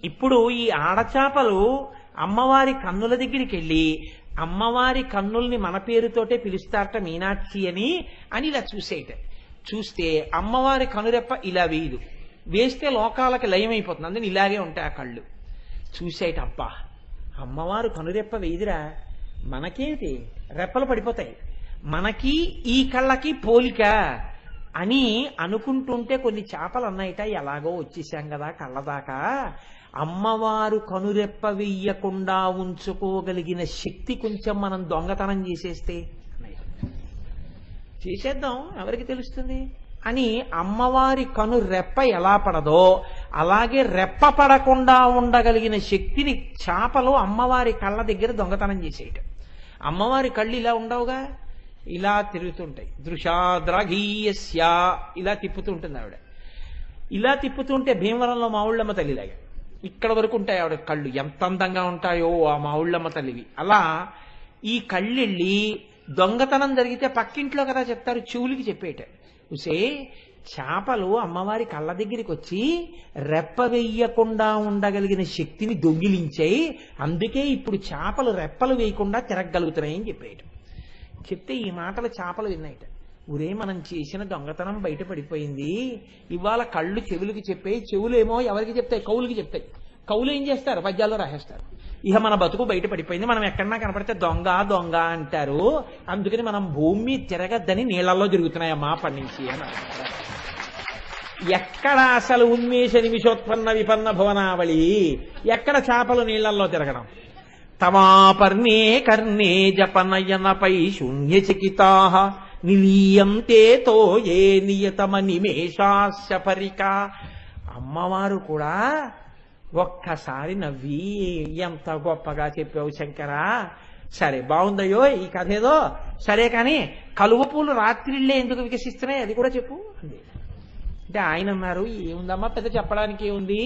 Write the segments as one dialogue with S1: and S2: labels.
S1: ఇప్పుడు ఈ ఆడచాపలు అమ్మవారి కన్నుల దగ్గరికి వెళ్ళి అమ్మవారి కన్నుల్ని మన పేరుతోటే పిలుస్తారట మీనాక్షి అని అని ఇలా చూసేయట. చూస్తే అమ్మవారి కనురెప్ప ఇలా వేయదు, వేస్తే లోకాలకి లయమైపోతుంది, అందుకని ఇలాగే ఉంటాయి ఆ కళ్ళు. చూసేయట అబ్బా అమ్మవారు కనురెప్ప వేయదురా, మనకేమిటి రెప్పలు పడిపోతాయి, మనకి ఈ కళ్ళకి పోలిక అని అనుకుంటుంటే కొన్ని చేపలు అన్నాయిట, ఎలాగో వచ్చేసాం కదా కళ్ళదాకా, అమ్మవారు కనురెప్ప వెయ్యకుండా ఉంచుకోగలిగిన శక్తి కొంచెం మనం దొంగతనం చేసేస్తే చేసేద్దాం, ఎవరికి తెలుస్తుంది అని అమ్మవారి కను రెప్ప ఎలా పడదో అలాగే రెప్ప పడకుండా ఉండగలిగిన శక్తిని చేపలు అమ్మవారి కళ్ళ దగ్గర దొంగతనం చేసేయటం. అమ్మవారి కళ్ళు ఇలా ఉండవుగా, ఇలా తిరుగుతుంటాయి. దృశాద్రాఘీయస్య ఇలా తిప్పుతుంటుంది ఆవిడ. ఇలా తిప్పుతుంటే భీమవరంలో మావుళ్ళమ్మ తల్లిలాగా ఇక్కడ వరకు ఉంటాయి ఆవిడ కళ్ళు, ఎంత అందంగా ఉంటాయో ఆ మావుళ్ళమ్మ తల్లివి. అలా ఈ కళ్ళెళ్ళి దొంగతనం జరిగితే పక్కింట్లో కదా చెప్తారు, చెవులకి చెప్పేట. ఉసే చేపలు అమ్మవారి కళ్ళ దగ్గరికి వచ్చి రెప్ప వెయ్యకుండా ఉండగలిగిన శక్తిని దొంగిలించాయి, అందుకే ఇప్పుడు చేపలు రెప్పలు వేయకుండా తిరగగలుగుతున్నాయని చెప్పేయటం. చెప్తే ఈ మాటలు చేపలు విన్నాయిట. ఊరే మనం చేసిన దొంగతనం బయటపడిపోయింది, ఇవాళ కళ్ళు చెవులకి చెప్పాయి, చెవులేమో ఎవరికి చెప్తాయి, కౌలుకి చెప్తాయి. కౌలు ఏం చేస్తారు, పద్యాల్లో రాసేస్తారు. ఇక మన బతుకు బయటపడిపోయింది, మనం ఎక్కడన్నా కనపడితే దొంగ దొంగ అంటారు, అందుకని మనం భూమి తిరగద్దని నీళ్లలో తిరుగుతున్నాయమ్మా అప్పటి నుంచి అని. ఎక్కడ అసలు ఉన్మేష నిమిషోత్పన్న విపన్న భువనావళి, ఎక్కడ చేపలు నీళ్లలో తిరగడం. తమాపర్ణే కర్ణే జపనయనపై శూన్యచకితా నిలీయంతే తో ఏ నియతమ నిమేషాస్య పరిక. అమ్మవారు కూడా ఒక్కసారి నవ్వి ఎంత గొప్పగా చెప్పావు శంకరా, సరే బాగుందయ్యో ఈ కథ ఏదో సరే, కానీ కలువ పూలు రాత్రిళ్ళే ఎందుకు వికసిస్తున్నాయి అది కూడా చెప్పు అంది. అంటే ఆయన అన్నారు, ఏముందమ్మా పెద్ద చెప్పడానికి ఏముంది,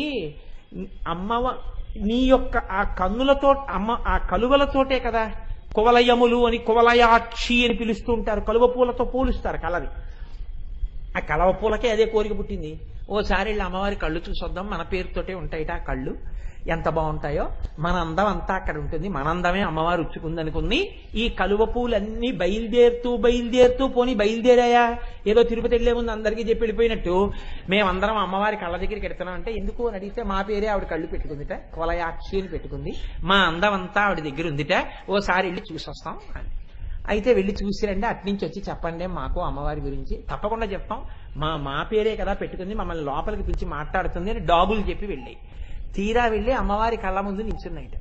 S1: నీ యొక్క ఆ కన్నులతో ఆ కలువలతోటే కదా కువలయములు అని కువలయాక్షి అని పిలుస్తూ ఉంటారు, కలువ పూలతో పోలుస్తారు కలవి. ఆ కలవ పూలకే అదే కోరిక పుట్టింది. ఓసారి వెళ్ళి అమ్మవారి కళ్ళు చూసొద్దాం, మన పేరుతోటే ఉంటాయిట ఆ కళ్ళు, ఎంత బాగుంటాయో, మన అందం అంతా అక్కడ ఉంటుంది, మన అందమే అమ్మవారు ఉచ్చుకుందనుకుంది. ఈ కలువ పూలన్నీ బయలుదేరుతూ పోని బయలుదేరాయా, ఏదో తిరుపతి వెళ్లే ముందు అందరికీ చెప్పి వెళ్ళిపోయినట్టు మేమందరం అమ్మవారి కళ్ళ దగ్గరికి ఎడుతున్నాం అంటే ఎందుకు అని అడిగితే మా పేరే ఆవిడ కళ్ళు పెట్టుకుందిట, కువలయాక్షి అని పెట్టుకుంది, మా అందం అంతా ఆవిడ దగ్గర ఉందిట, ఓసారి వెళ్ళి చూసొస్తాం అని. అయితే వెళ్ళి చూసిరండి, అట్నుంచి వచ్చి చెప్పండి మాకు అమ్మవారి గురించి. తప్పకుండా చెప్తాం, మా పేరే కదా పెట్టుకుంది, మమ్మల్ని లోపలికి పిలిచి మాట్లాడుతుంది అని డాబులు చెప్పి వెళ్ళాయి. తీరా వెళ్ళి అమ్మవారి కళ్ళ ముందు నిల్చున్నాయిట.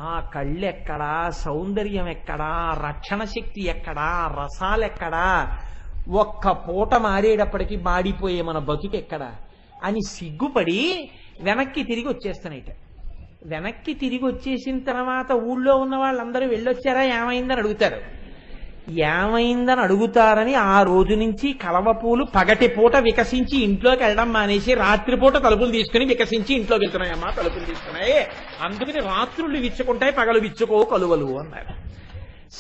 S1: ఆ కళ్ళు ఎక్కడా, సౌందర్యం ఎక్కడా, రక్షణ శక్తి ఎక్కడా, రసాలెక్కడా, ఒక్క పూట మారేటప్పటికి మాడిపోయే మన బతుకెక్కడా అని సిగ్గుపడి వెనక్కి తిరిగి వచ్చేస్తున్నాయిట. వెనక్కి తిరిగి వచ్చేసిన తర్వాత ఊళ్ళో ఉన్న వాళ్ళందరూ వెళ్ళొచ్చారా ఏమైందని అడుగుతారు. ఏమైందని అడుగుతారని ఆ రోజు నుంచి కలవ పూలు పగటి పూట వికసించి ఇంట్లోకి వెళ్ళడం మానేసి రాత్రిపూట తలుపులు తీసుకుని వికసించి ఇంట్లోకి వెళ్తున్నాయమ్మా, తలుపులు తీసుకున్నాయి, అందుకని రాత్రులు విచ్చుకుంటాయి పగలు విచ్చుకో కలువలు అన్నారు.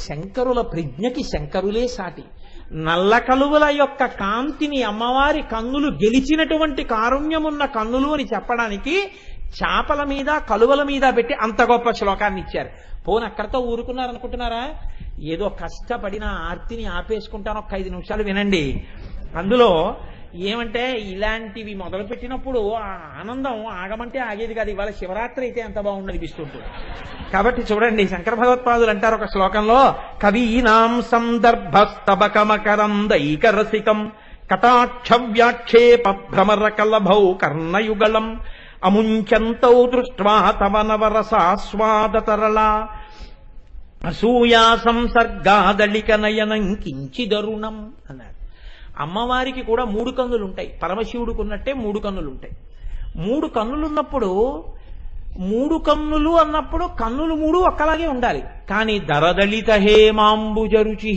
S1: శంకరుల ప్రజ్ఞకి శంకరులే సాటి. నల్ల కలువల యొక్క కాంతిని అమ్మవారి కన్నులు గెలిచినటువంటి కారుణ్యమున్న కన్నులు అని చెప్పడానికి చేపల మీద కలువల మీద పెట్టి అంత గొప్ప శ్లోకాన్ని ఇచ్చారు. పోను అక్కడితో ఊరుకున్నారనుకుంటున్నారా, ఏదో కష్టపడిన ఆర్తిని ఆపేసుకుంటాను, ఒక్క 5 నిమిషాలు వినండి. అందులో ఏమంటే ఇలాంటివి మొదలు పెట్టినప్పుడు ఆ ఆనందం ఆగమంటే ఆగేది కాదు. ఇవాళ శివరాత్రి అయితే ఎంత బాగుండనిపిస్తుంటుంది. కాబట్టి చూడండి, శంకర భగవత్పాదులు అంటారు ఒక శ్లోకంలో, కవీనాం సందర్భస్తబకమకరందైకరసికం కటాక్ష వ్యాక్షేప భ్రమర కలభౌ కర్ణయుగళం అముంచంతౌ దృష్ట్వా తవ నవరసాస్వాదతరళా అసూయా సంసర్గాదళిక నయనం కించిదరుణం అన్నారు. అమ్మవారికి కూడా 3 కన్నులు ఉంటాయి, పరమశివుడికి ఉన్నట్టే 3 కన్నులు ఉంటాయి. 3 కన్నులున్నప్పుడు 3 కన్నులు అన్నప్పుడు కన్నులు 3 ఒక్కలాగే ఉండాలి. కానీ దరదళిత హేమాంబుజరుచి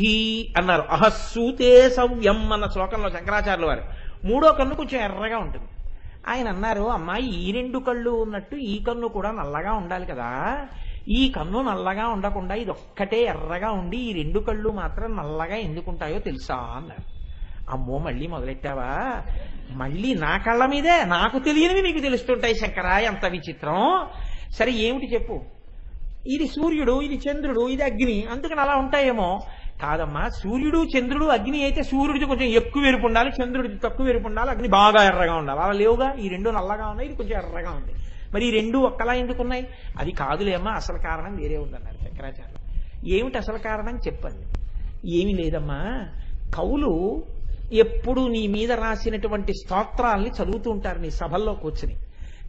S1: అన్నారు. అహస్సూతే సవ్యం అన్న శ్లోకంలో శంకరాచార్యుల వారు 3వ కన్ను కొంచెం ఎర్రగా ఉంటుంది. ఆయన అన్నారు, అమ్మాయి ఈ 2 కళ్ళు ఉన్నట్టు ఈ కన్ను కూడా నల్లగా ఉండాలి కదా, ఈ కన్ను నల్లగా ఉండకుండా ఇది ఒక్కటే ఎర్రగా ఉండి ఈ 2 కళ్ళు మాత్రం నల్లగా ఎందుకుంటాయో తెలుసా అన్నారు. అమ్మో మళ్ళీ మొదలెట్టావా, మళ్ళీ నా కళ్ళ మీదే నాకు తెలియనివి నీకు తెలుస్తుంటాయి శంకరా, ఎంత విచిత్రం. సరే ఏమిటి చెప్పు. ఇది సూర్యుడు, ఇది చంద్రుడు, ఇది అగ్ని, అందుకని అలా ఉంటాయేమో. కాదమ్మా, సూర్యుడు చంద్రుడు అగ్ని అయితే సూర్యుడిది కొంచెం ఎక్కువ ఎరుపు ఉండాలి, చంద్రుడిది తక్కువ ఎరుపు ఉండాలి, అగ్ని బాగా ఎర్రగా ఉండాలి. అలా లేవుగా, ఈ రెండు నల్లగా ఉన్నాయి, ఇది కొంచెం ఎర్రగా ఉంది. మరి ఈ రెండు ఒక్కలా ఎందుకున్నాయి? అది కాదులేమ్మా, అసలు కారణం వేరే ఉందన్నారు శంకరాచార్యులు. ఏమిటి అసలు కారణం చెప్పండి. ఏమి లేదమ్మా, కవులు ఎప్పుడు నీ మీద రాసినటువంటి స్తోత్రాల్ని చదువుతూ ఉంటారు నీ సభల్లో కూర్చుని.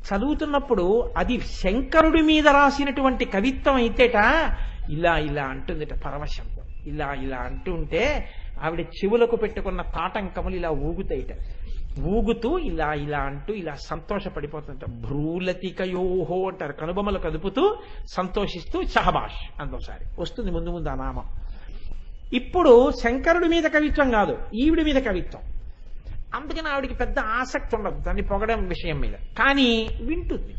S1: చదువుతున్నప్పుడు అది శంకరుడి మీద రాసినటువంటి కవిత్వం అయితేట ఇలా ఇలా అంటుందిట పరవశంతో. ఇలా ఇలా అంటుంటే ఆవిడ చెవులకు పెట్టుకున్న తాటంకములు ఇలా ఊగుతాయిట. ఊగుతూ ఇలా ఇలా అంటూ ఇలా సంతోషపడిపోతుంట. భ్రూలతికయోహో అంటారు, కనుబొమ్మలు కదుపుతూ సంతోషిస్తూ షహబాష్ అందోసారి వస్తుంది ముందు ముందు ఆ నామం. ఇప్పుడు శంకరుడి మీద కవిత్వం కాదు, ఈవిడి మీద కవిత్వం. అందుకని ఆవిడికి పెద్ద ఆసక్తి ఉండదు దాన్ని పొగడం విషయం మీద. కానీ వింటుంది.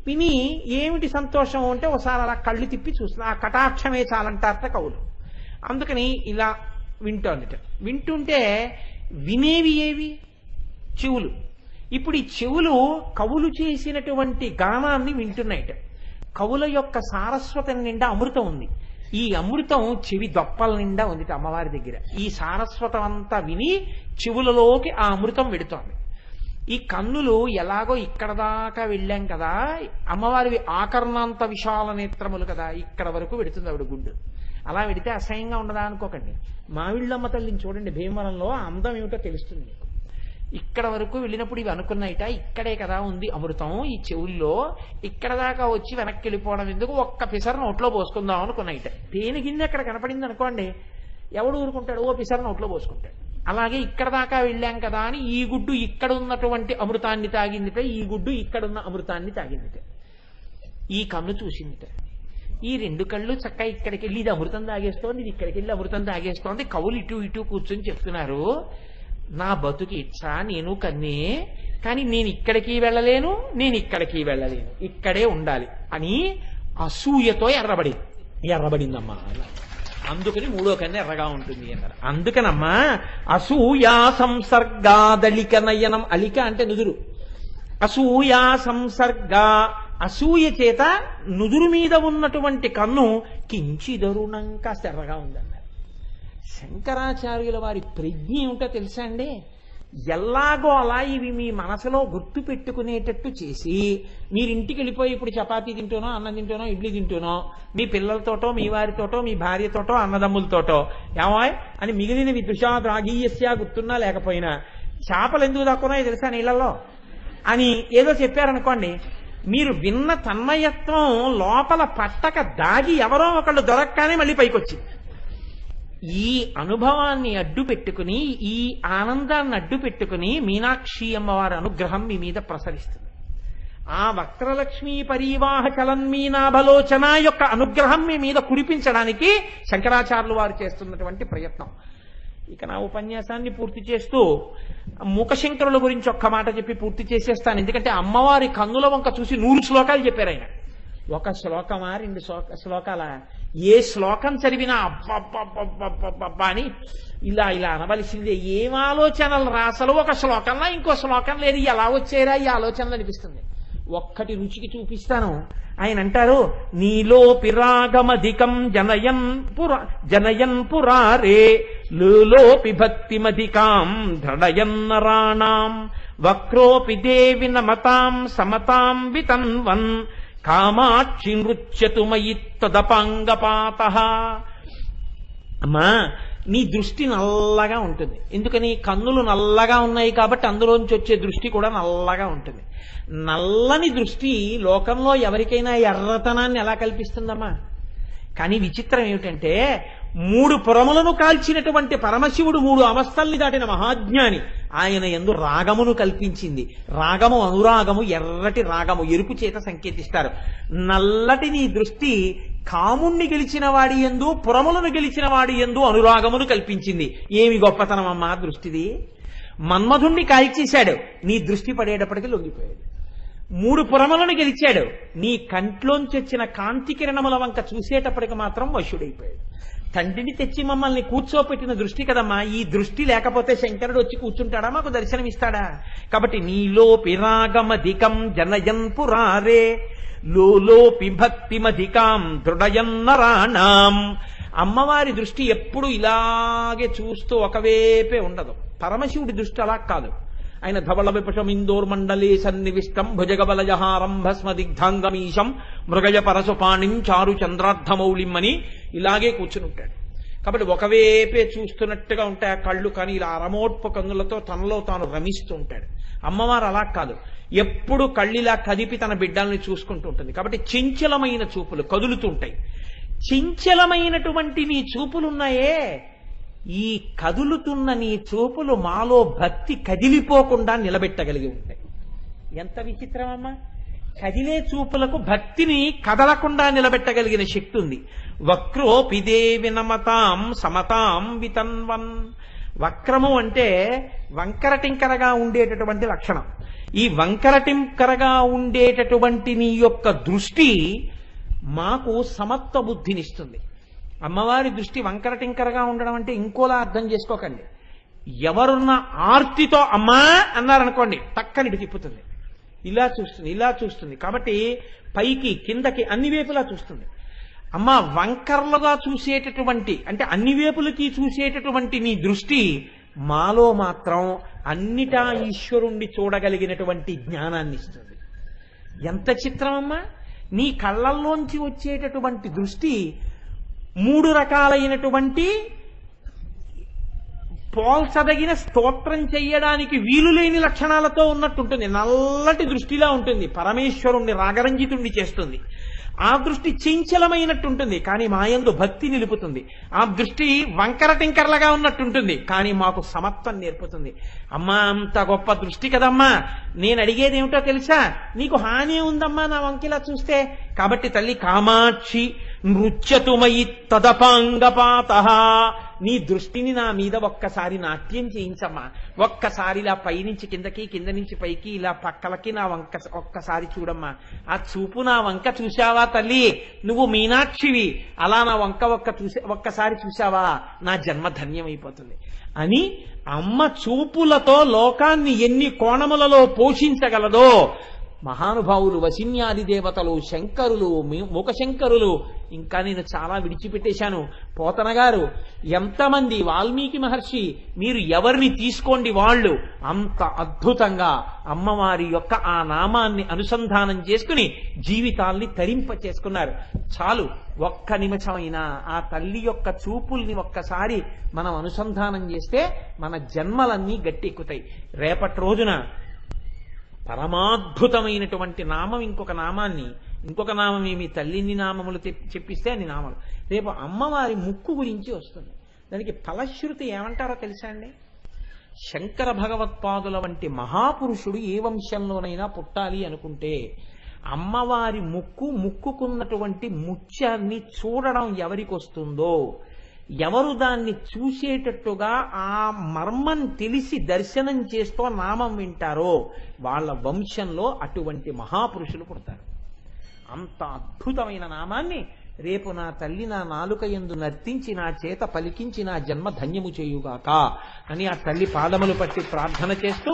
S1: విని ఏమిటి సంతోషం అంటే ఒకసారి అలా కళ్ళు తిప్పి చూస్తుంది. ఆ కటాక్షమే చాలంటారట కవులు. అందుకని ఇలా వింటోందిట. వింటుంటే వినేవి ఏవి? చెవులు. ఇప్పుడు ఈ చెవులు కవులు చేసినటువంటి గానాన్ని వింటున్నాయిట. కవుల యొక్క సారస్వతం నిండా అమృతం ఉంది. ఈ అమృతం చెవి దొప్పల నిండా ఉంది అమ్మవారి దగ్గర. ఈ సారస్వతం అంతా విని చెవులలోకి ఆ అమృతం వెడుతోంది. ఈ కన్నులు ఎలాగో ఇక్కడ దాకా వెళ్ళాం కదా, అమ్మవారివి ఆకర్ణాంత విశాల నేత్రములు కదా, ఇక్కడ వరకు వెడుతుంది ఆవిడ గుడ్డు. అలా వెడితే అసహ్యంగా ఉండదా అనుకోకండి. మావిళ్ళమ్మ తల్లిని చూడండి, భీమవరంలో ఆ అందం ఏమిటో తెలుస్తుంది మీకు. ఇక్కడ వరకు వెళ్ళినప్పుడు ఇవి అనుకున్నాయిట, ఇక్కడే కదా ఉంది అమృతం ఈ చెవుల్లో, ఇక్కడ దాకా వచ్చి వెనక్కి వెళ్ళిపోవడం ఎందుకు, ఒక్క పిసర్ నోట్లో పోసుకుందాం అనుకున్నాయిట. తేనె గిన్నె అక్కడ కనపడింది అనుకోండి, ఎవడు ఊరుకుంటాడు, ఓ పిసర్ నోట్లో పోసుకుంటాడు. అలాగే ఇక్కడ దాకా వెళ్ళాం కదా అని ఈ గుడ్డు ఇక్కడ ఉన్నటువంటి అమృతాన్ని తాగిందిట, ఈ గుడ్డు ఇక్కడున్న అమృతాన్ని తాగిందిట. ఈ కన్ను చూసిందిట. ఈ రెండు కళ్ళు చక్క ఇక్కడికి వెళ్ళి ఇది అమృతం తాగేస్తోంది, ఇది ఇక్కడికి వెళ్ళి అమృతం తాగేస్తోంది. కవులు ఇటు ఇటు కూర్చొని చెప్తున్నారు, నా బతుకి ఇచ్చా, నేను కన్నే, కానీ నేను ఇక్కడికి వెళ్ళలేను, నేను ఇక్కడికి వెళ్ళలేను, ఇక్కడే ఉండాలి అని అసూయతో ఎర్రబడిందమ్మా. అందుకని మూడో కన్ను ఎర్రగా ఉంటుంది అన్నారు. అందుకనమ్మా అసూయా సంసర్గాదలిక నయనం, అలిక అంటే నుదురు, అసూయా సంసర్గ, అసూయ చేత నుదురు మీద ఉన్నటువంటి కన్ను కించిదరుణం కాస్త ఎర్రగా ఉందన్నారు. శంకరాచార్యుల వారి ప్రజ్ఞ ఏమిటో తెలుసా అండి? ఎలాగో అలా ఇవి మీ మనసులో గుర్తు పెట్టుకునేటట్టు చేసి మీరింటికి వెళ్ళిపోయి ఇప్పుడు చపాతీ తింటూనో, అన్నం తింటూనో, ఇడ్లీ తింటూనో, మీ పిల్లలతోటో, మీ వారితోటో, మీ భార్యతోటో, అన్నదమ్ములతోటో ఏమాయ్ అని మిగిలిన విదృషాత్ రాగీయస్యా గుర్తున్నా లేకపోయినా చేపలు ఎందుకు దక్కున్నాయో తెలుసా నీళ్ళల్లో అని ఏదో చెప్పారనుకోండి, మీరు విన్న తన్మయత్వం లోపల పట్టక దాగి ఎవరో ఒకళ్ళు దొరకగానే మళ్ళీ పైకొచ్చింది. ఈ అనుభవాన్ని అడ్డు పెట్టుకుని, ఈ ఆనందాన్ని అడ్డు పెట్టుకుని మీనాక్షి అమ్మవారి అనుగ్రహం మీ మీద ప్రసరిస్తుంది. ఆ వక్రలక్ష్మీ పరీవాహ చలన్మీనాభలోచన యొక్క అనుగ్రహం మీ మీద కురిపించడానికి శంకరాచార్యులు వారు చేస్తున్నటువంటి ప్రయత్నం. ఇక నా ఉపన్యాసాన్ని పూర్తి చేస్తూ మూకశంకరుల గురించి ఒక్క మాట చెప్పి పూర్తి చేసేస్తాను. ఎందుకంటే అమ్మవారి కన్నుల వంక చూసి 100 శ్లోకాలు చెప్పారు ఆయన. ఒక శ్లోకమా 2 శ్లోకాల, ఏ శ్లోకం చదివినా అబ్బబ్బబ్బబ్బబ్బబ్బా అని ఇలా ఇలా అనవలసిందే. ఏం ఆలోచనలు రాసలు ఒక శ్లోకంలో ఇంకో శ్లోకం లేదు, ఎలా వచ్చేరా ఈ ఆలోచనలు అనిపిస్తుంది. ఒక్కటి రుచికి చూపిస్తాను. ఆయన అంటారు, నీలో పిరాగమధికం జనయన్ పురారే లోపి భక్తిమధికాం దృఢయన్ నరాణాం వక్రోపి దేవి నమతాం సమతాం వితన్వన్ కామాక్షి నృత్యతు మయి తదపాంగపాతః. అమ్మా నీ దృష్టి నల్లగా ఉంటుంది. ఎందుకని? కన్నులు నల్లగా ఉన్నాయి కాబట్టి అందులోంచి వచ్చే దృష్టి కూడా నల్లగా ఉంటుంది. నల్లని దృష్టి లోకంలో ఎవరికైనా ఎర్రతనాన్ని ఎలా కల్పిస్తుందమ్మా? కానీ విచిత్రం ఏమిటంటే 3 పురములను కాల్చినటువంటి పరమశివుడు 3 అవస్థల్ని దాటిన మహాజ్ఞాని. ఆయన యందు రాగమును కల్పించింది. రాగము అనురాగము, ఎర్రటి రాగము, ఎరుపు చేత సంకేతిస్తారు. నల్లటి నీ దృష్టి కాముణ్ణి గెలిచిన వాడి యందు, పురములను గెలిచిన వాడి యందు అనురాగమును కల్పించింది. ఏమి గొప్పతనం అమ్మా దృష్టిది! మన్మధుణ్ణి కాల్చేశాడు, నీ దృష్టి పడేటప్పటికీ లొంగిపోయాడు. 3 పురములను గెలిచాడు. నీ కంట్లోంచి వచ్చిన కాంతి కిరణముల వంక చూసేటప్పటికి మాత్రం వశుడైపోయాడు. తండ్రిని తెచ్చి మమ్మల్ని కూర్చోపెట్టిన దృష్టి కదమ్మా, ఈ దృష్టి లేకపోతే శంకరుడు వచ్చి కూర్చుంటాడా, మాకు దర్శనమిస్తాడా? కాబట్టి నీలో పిరాగమధికం జనయన్ పురారే లోలోపి భక్తిమధికాం దృఢయన్నరాణాం. అమ్మవారి దృష్టి ఎప్పుడు ఇలాగే చూస్తూ ఒకవైపే ఉండదు. పరమశివుడి దృష్టి అలా కాదు. ఆయన ధవళ విపషమిందోర్మండలే సన్నివిష్టం భుజగబలజహారం భస్మదిగ్ధాంగమీశం మృగయ పరశుపాణిం చారు చంద్రార్ధమౌళిం అని ఇలాగే కూర్చుని ఉంటాడు. కాబట్టి ఒకవైపే చూస్తున్నట్టుగా ఉంటాయి ఆ కళ్ళు, కానీ ఇలా అరమోట్ప కన్నులతో తనలో తాను రమిస్తూ ఉంటాడు. అమ్మవారు అలా కాదు, ఎప్పుడు కళ్ళిలా కదిపి తన బిడ్డల్ని చూసుకుంటూ ఉంటుంది. కాబట్టి చంచలమైన చూపులు కదులుతుంటాయి. చంచలమైనటువంటి నీ చూపులున్నాయే, ఈ కదులుతున్న నీ చూపులు మాలో భక్తి కదిలిపోకుండా నిలబెట్టగలిగి ఉంటాయి. ఎంత విచిత్రమమ్మా! కదిలే చూపులకు భక్తిని కదలకుండా నిలబెట్టగలిగిన శక్తి ఉంది. వక్రోపిదే వినమతాం సమతాం వితన్వన్. వక్రము అంటే వంకరటింకరగా ఉండేటటువంటి లక్షణం. ఈ వంకరటింకరగా ఉండేటటువంటి నీ యొక్క దృష్టి మాకు సమత్వ బుద్ధినిస్తుంది. అమ్మవారి దృష్టి వంకరటింకరగా ఉండడం అంటే ఇంకోలా అర్థం చేసుకోకండి. ఎవరున్న ఆర్తితో అమ్మా అన్నారనుకోండి, టక్కనిటి తిప్పుతుంది, ఇలా చూస్తుంది, ఇలా చూస్తుంది. కాబట్టి పైకి కిందకి అన్ని వైపులా చూస్తుంది. అమ్మ వంకర్లుగా చూసేటటువంటి అంటే అన్ని వైపులకి చూసేటటువంటి నీ దృష్టి మాలో మాత్రం అన్నిటా ఈశ్వరుణ్ణి చూడగలిగినటువంటి జ్ఞానాన్ని ఇస్తుంది. ఎంత చిత్రమమ్మా! నీ కళ్ళల్లోంచి వచ్చేటటువంటి దృష్టి 3 రకాలైనటువంటి పోల్చదగిన స్తోత్రం చెయ్యడానికి వీలులేని లక్షణాలతో ఉన్నట్టుంటుంది. నల్లటి దృష్టిలా ఉంటుంది, పరమేశ్వరుణ్ణి రాగరంజితుణ్ణి చేస్తుంది. ఆ దృష్టి చంచలమైనట్టుంటుంది, కానీ మాయందు భక్తి నిలుపుతుంది. ఆ దృష్టి వంకర టింకర్లగా ఉన్నట్టుంటుంది, కానీ మాకు సమత్వం నేర్పుతుంది. అమ్మా అంత గొప్ప దృష్టి కదమ్మా, నేను అడిగేది ఏమిటో తెలుసా? నీకు హాని ఉందమ్మా నా వంకిలా చూస్తే. కాబట్టి తల్లి కామాక్షి నృత్యతుమయి తదపాంగపాత, నీ దృష్టిని నా మీద ఒక్కసారి నాట్యం చేయించమ్మా. ఒక్కసారి ఇలా పైనుంచి కిందకి, కింద నుంచి పైకి, ఇలా పక్కలకి నా వంక ఒక్కసారి చూడమ్మా. ఆ చూపు నా వంక చూశావా తల్లి? నువ్వు మీనాక్షివి, అలా నా వంక ఒక్కసారి చూశావా? నా జన్మ ధన్యమైపోతుంది అని అమ్మ చూపులతో లోకాన్ని ఎన్ని కోణములలో పోషించగలదో మహానుభావులు, వసిన్యాది దేవతలు, శంకరులు, మూకశంకరులు, ఇంకా నేను చాలా విడిచిపెట్టేశాను. పోతన గారు, ఎంతమంది, వాల్మీకి మహర్షి, మీరు ఎవరిని తీసుకోండి, వాళ్ళు అంత అద్భుతంగా అమ్మవారి యొక్క ఆ నామాన్ని అనుసంధానం చేసుకుని జీవితాల్ని తరింప చేసుకున్నారు. చాలు, ఒక్క నిమిషమైనా ఆ తల్లి యొక్క చూపుల్ని ఒక్కసారి మనం అనుసంధానం చేస్తే మన జన్మలన్నీ గట్టెక్కుతాయి. రేపటి రోజున పరమాద్భుతమైనటువంటి నామం ఇంకొక నామం ఏమి తల్లిని నామములు చెప్పిస్తే అన్ని నామలు. రేపు అమ్మవారి ముక్కు గురించి వస్తుంది. దానికి ఫలశ్రుతి ఏమంటారో తెలుసా అండి? శంకర భగవత్పాదుల వంటి మహాపురుషుడు ఏ వంశంలోనైనా పుట్టాలి అనుకుంటే అమ్మవారి ముక్కుకున్నటువంటి ముత్యాన్ని చూడడం ఎవరికి వస్తుందో, ఎవరు దాన్ని చూసేటట్టుగా ఆ మర్మం తెలిసి దర్శనం చేస్తూ నామం వింటారో వాళ్ళ వంశంలో అటువంటి మహాపురుషులు పుడతారు. అంత అద్భుతమైన నామాన్ని రేపు నా తల్లి నా నాలుక యందు నర్తించి నా చేత పలికించి నా జన్మ ధన్యము చేయుగాక అని ఆ తల్లి పాదములు పట్టి ప్రార్థన చేస్తూ